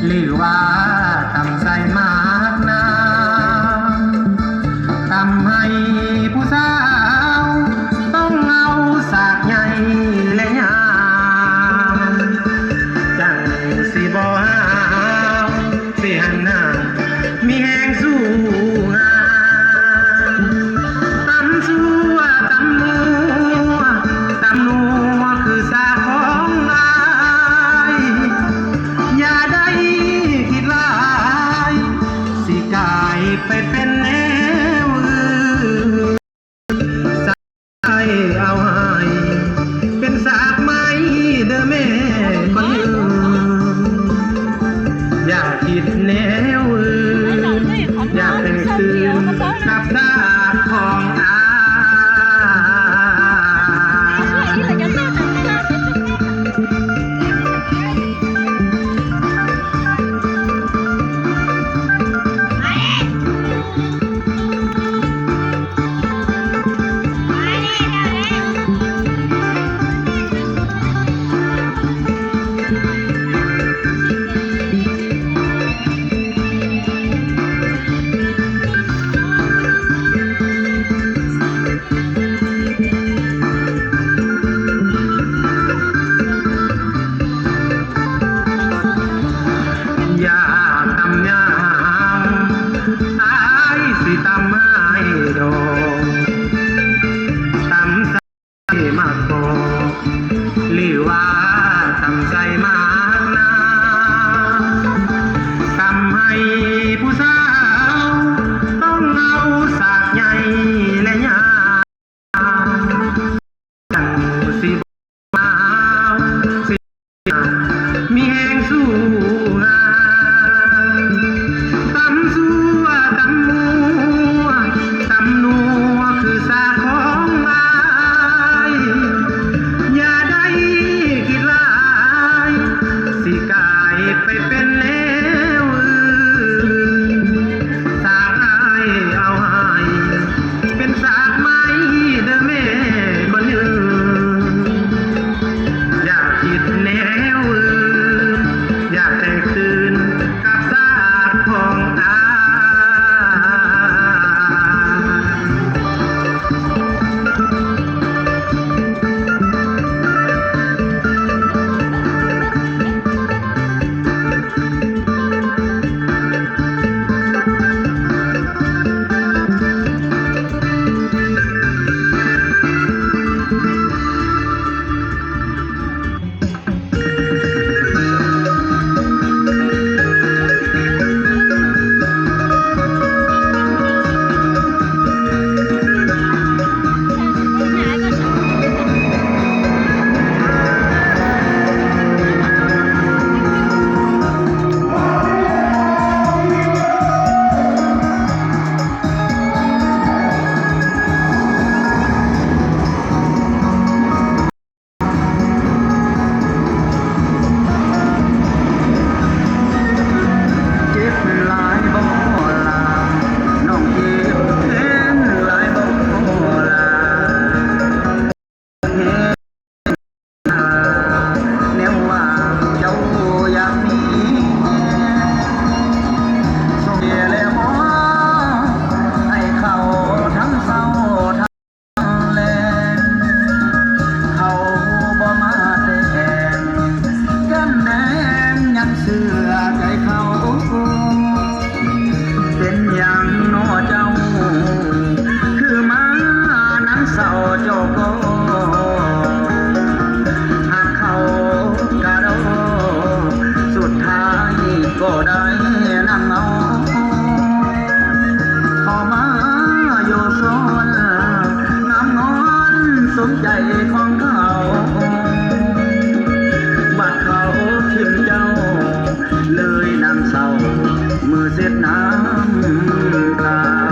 หรือว่าตำใส่มากน้ำทำให้ผู้สาวต้องเอาสากใหญ่และยาวจังสิบ่หาวสิหันหน้ามีแหงสู้งานตำซัวตำนัวตำนัวคือสาของอายอย่าได้คิดหลายสิกลายไปเป็นแนวอื่นสายเอาให้เป็นสากไม้เด้อแม่คนอื่นอย่าคิดแนวอื่นอยากเป็นคืนกับสากของอายอย่าทำยามอายสิตำให้ดอกตำใส่มากกหรือว่าตำใส่มากนาทำให้ผู้สาวต้องเอาสากใหญ่และยาวจังสิบ่าวสิมีแหงสู้งานตำซัวตำมัวตำนัวคือสาของอายอย่าได้คิดหลายสิกลายไปเป็นแนวอื่นสากอายเอาให้เป็นสากไม้เด้อแม่คนอื่นอย่าคิดแนวอื่นอยากแต่งคืนกับสากของอายเสื้อใจเขาเป็นอย่างน้อเจ้าคือมานังเศร้าเจ้าก็หากเขากระโดดสุดท้ายก็ได้นั่งเอาพอมาโยโซนงามงอนสมใจของเขาบัดเขาทิมเจ้าเลยนางเศร้ามือเสร็จน้ำตา